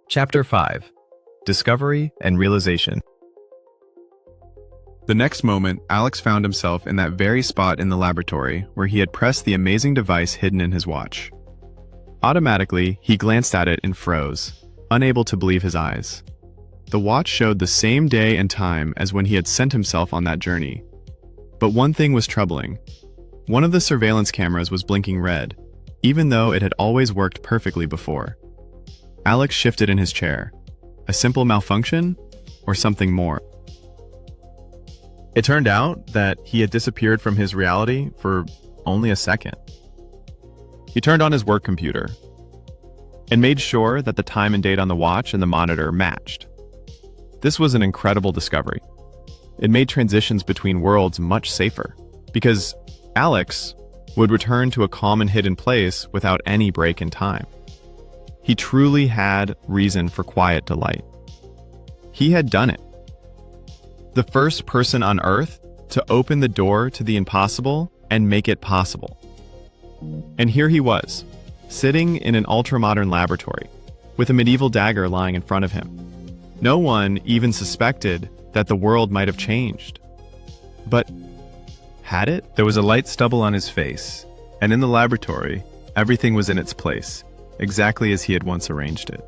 Chapter 5: Discovery and Realization. The next moment, Alex found himself in that very spot in the laboratory where he had pressed the amazing device hidden in his watch. Automatically, he glanced at it and froze, unable to believe his eyes. The watch showed the same day and time as when he had sent himself on that journey. But one thing was troubling. One of the surveillance cameras was blinking red, even though it had always worked perfectly before. Alex shifted in his chair. A simple malfunction, or something more? It turned out that he had disappeared from his reality for only a second. He turned on his work computer and made sure that the time and date on the watch and the monitor matched. This was an incredible discovery. It made transitions between worlds much safer, because Alex would return to a calm and hidden place without any break in time. He truly had reason for quiet delight. He had done it. The first person on Earth to open the door to the impossible and make it possible. And here he was, sitting in an ultra-modern laboratory, with a medieval dagger lying in front of him. No one even suspected that the world might have changed. But had it? There was a light stubble on his face, and in the laboratory, everything was in its place, exactly as he had once arranged it.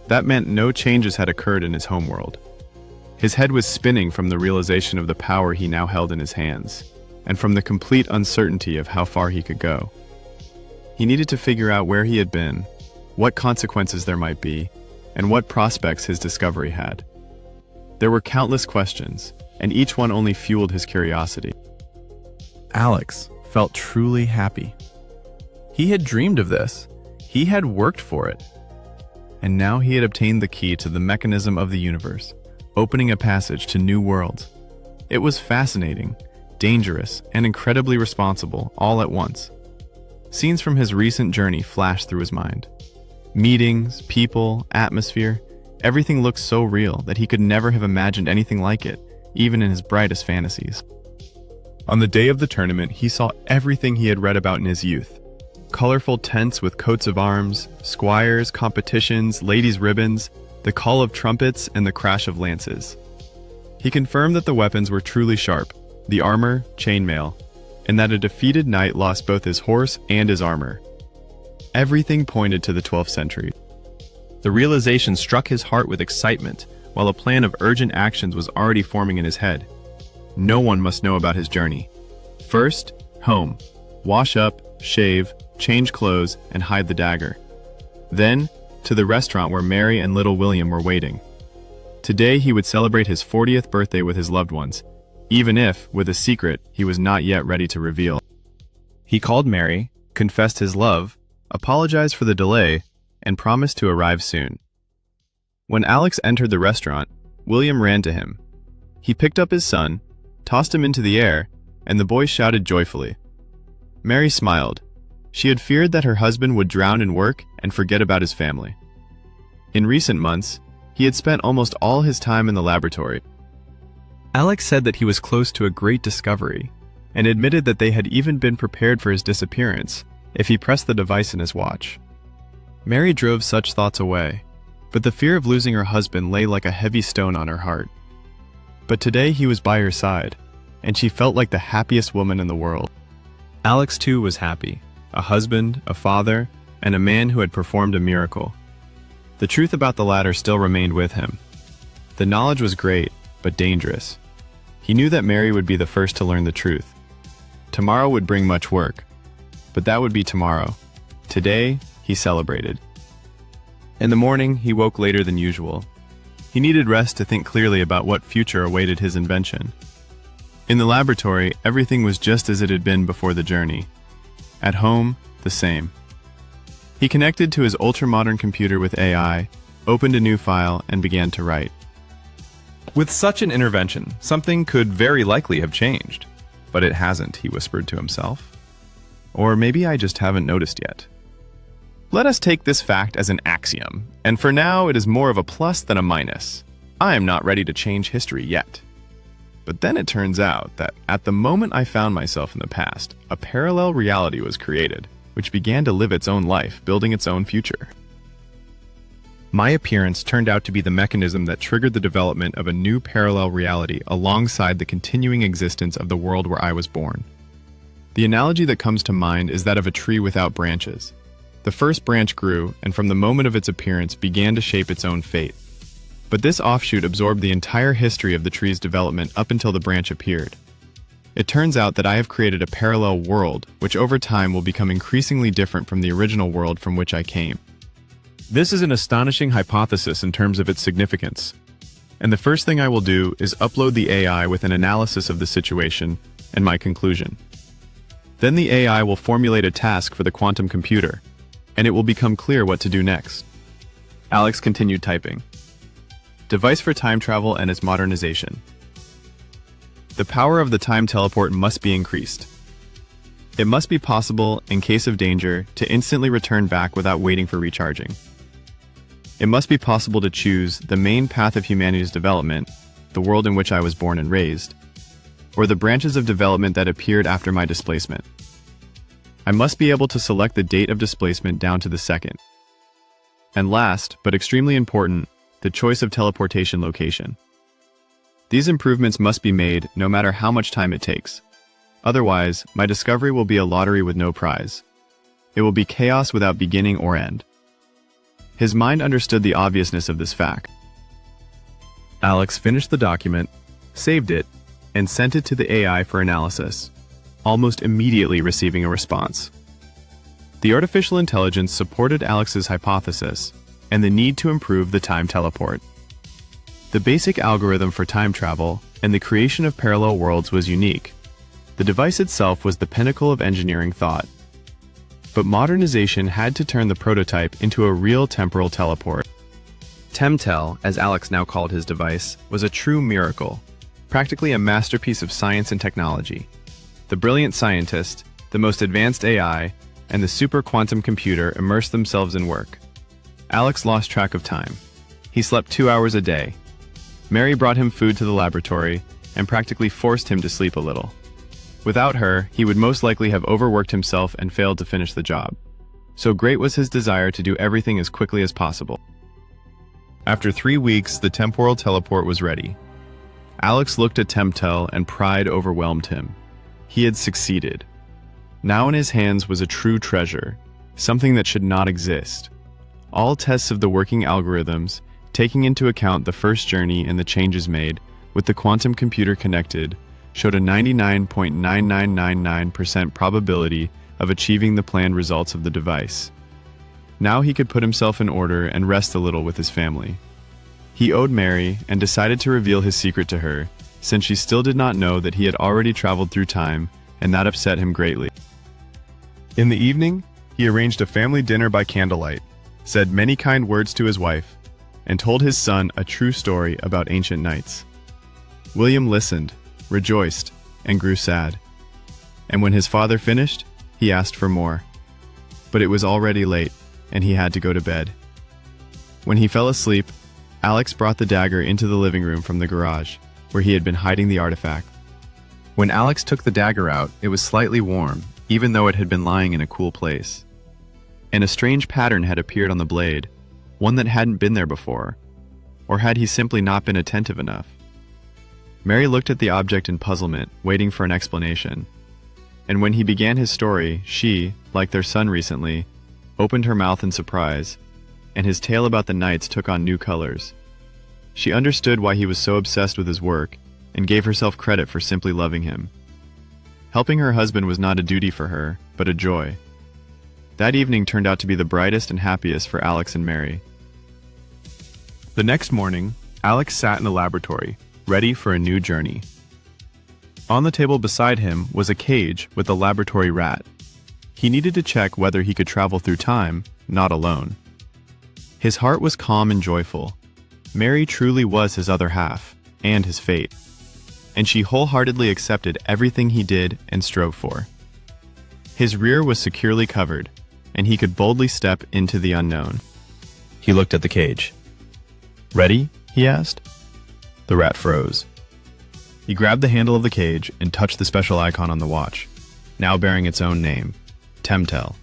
That meant no changes had occurred in his homeworld. His head was spinning from the realization of the power he now held in his hands, and from the complete uncertainty of how far he could go. He needed to figure out where he had been, what consequences there might be, and what prospects his discovery had. There were countless questions, and each one only fueled his curiosity. Alex felt truly happy. He had dreamed of this. He had worked for it. And now he had obtained the key to the mechanism of the universe, opening a passage to new worlds. It was fascinating, dangerous, and incredibly responsible all at once. Scenes from his recent journey flashed through his mind. Meetings, people, atmosphere, everything looked so real that he could never have imagined anything like it, even in his brightest fantasies. On the day of the tournament, he saw everything he had read about in his youth. Colorful tents with coats of arms, squires, competitions, ladies' ribbons, the call of trumpets, and the crash of lances. He confirmed that the weapons were truly sharp, the armor, chainmail, and that a defeated knight lost both his horse and his armor. Everything pointed to the 12th century. The realization struck his heart with excitement, while a plan of urgent actions was already forming in his head. No one must know about his journey. First, home. Wash up, shave, change clothes, and hide the dagger. Then, to the restaurant where Mary and little William were waiting. Today he would celebrate his 40th birthday with his loved ones, even if, with a secret, he was not yet ready to reveal. He called Mary, confessed his love, apologized for the delay, and promised to arrive soon. When Alex entered the restaurant, William ran to him. He picked up his son, tossed him into the air, and the boy shouted joyfully. Mary smiled. She had feared that her husband would drown in work and forget about his family. In recent months, he had spent almost all his time in the laboratory. Alex said that he was close to a great discovery, and admitted that they had even been prepared for his disappearance if he pressed the device in his watch. Mary drove such thoughts away, but the fear of losing her husband lay like a heavy stone on her heart. But today he was by her side, and she felt like the happiest woman in the world. Alex too was happy, a husband, a father, and a man who had performed a miracle. The truth about the latter still remained with him. The knowledge was great, but dangerous. He knew that Mary would be the first to learn the truth. Tomorrow would bring much work, but that would be tomorrow. Today, he celebrated. In the morning, he woke later than usual. He needed rest to think clearly about what future awaited his invention. In the laboratory, everything was just as it had been before the journey. At home, the same. He connected to his ultra-modern computer with AI, opened a new file, and began to write. With such an intervention, something could very likely have changed. But it hasn't, he whispered to himself. Or maybe I just haven't noticed yet. Let us take this fact as an axiom, and for now it is more of a plus than a minus. I am not ready to change history yet. But then it turns out that at the moment I found myself in the past, a parallel reality was created, which began to live its own life, building its own future. My appearance turned out to be the mechanism that triggered the development of a new parallel reality alongside the continuing existence of the world where I was born. The analogy that comes to mind is that of a tree without branches. The first branch grew, and from the moment of its appearance began to shape its own fate. But this offshoot absorbed the entire history of the tree's development up until the branch appeared. It turns out that I have created a parallel world, which over time will become increasingly different from the original world from which I came. This is an astonishing hypothesis in terms of its significance. And the first thing I will do is upload the AI with an analysis of the situation and my conclusion. Then the AI will formulate a task for the quantum computer, and it will become clear what to do next. Alex continued typing. Device for time travel and its modernization. The power of the time teleport must be increased. It must be possible, in case of danger, to instantly return back without waiting for recharging. It must be possible to choose the main path of humanity's development, the world in which I was born and raised, or the branches of development that appeared after my displacement. I must be able to select the date of displacement down to the second. And last, but extremely important, the choice of teleportation location. These improvements must be made no matter how much time it takes. Otherwise, my discovery will be a lottery with no prize. It will be chaos without beginning or end. His mind understood the obviousness of this fact. Alex finished the document, saved it, and sent it to the AI for analysis, almost immediately receiving a response. The artificial intelligence supported Alex's hypothesis and the need to improve the time teleport. The basic algorithm for time travel and the creation of parallel worlds was unique. The device itself was the pinnacle of engineering thought. But modernization had to turn the prototype into a real temporal teleport. Temtel, as Alex now called his device, was a true miracle, practically a masterpiece of science and technology. The brilliant scientist, the most advanced AI, and the super quantum computer immersed themselves in work. Alex lost track of time. He slept 2 hours a day. Mary brought him food to the laboratory and practically forced him to sleep a little. Without her, he would most likely have overworked himself and failed to finish the job. So great was his desire to do everything as quickly as possible. After 3 weeks, the temporal teleport was ready. Alex looked at Temtel and pride overwhelmed him. He had succeeded. Now in his hands was a true treasure, something that should not exist. All tests of the working algorithms, taking into account the first journey and the changes made, with the quantum computer connected, showed a 99.9999% probability of achieving the planned results of the device. Now he could put himself in order and rest a little with his family. He owed Mary and decided to reveal his secret to her, since she still did not know that he had already traveled through time, and that upset him greatly. In the evening, he arranged a family dinner by candlelight, said many kind words to his wife, and told his son a true story about ancient knights. William listened, rejoiced, and grew sad. And when his father finished, he asked for more. But it was already late, and he had to go to bed. When he fell asleep, Alex brought the dagger into the living room from the garage, where he had been hiding the artifact. When Alex took the dagger out, it was slightly warm, even though it had been lying in a cool place. And a strange pattern had appeared on the blade, one that hadn't been there before. Or had he simply not been attentive enough? Mary looked at the object in puzzlement, waiting for an explanation. And when he began his story, she, like their son recently, opened her mouth in surprise, and his tale about the knights took on new colors. She understood why he was so obsessed with his work, and gave herself credit for simply loving him. Helping her husband was not a duty for her, but a joy. That evening turned out to be the brightest and happiest for Alex and Mary. The next morning, Alex sat in the laboratory, ready for a new journey. On the table beside him was a cage with a laboratory rat. He needed to check whether he could travel through time, not alone. His heart was calm and joyful. Mary truly was his other half, and his fate. And she wholeheartedly accepted everything he did and strove for. His rear was securely covered, and he could boldly step into the unknown. He looked at the cage. "Ready?" he asked. The rat froze. He grabbed the handle of the cage and touched the special icon on the watch, now bearing its own name, Temtel.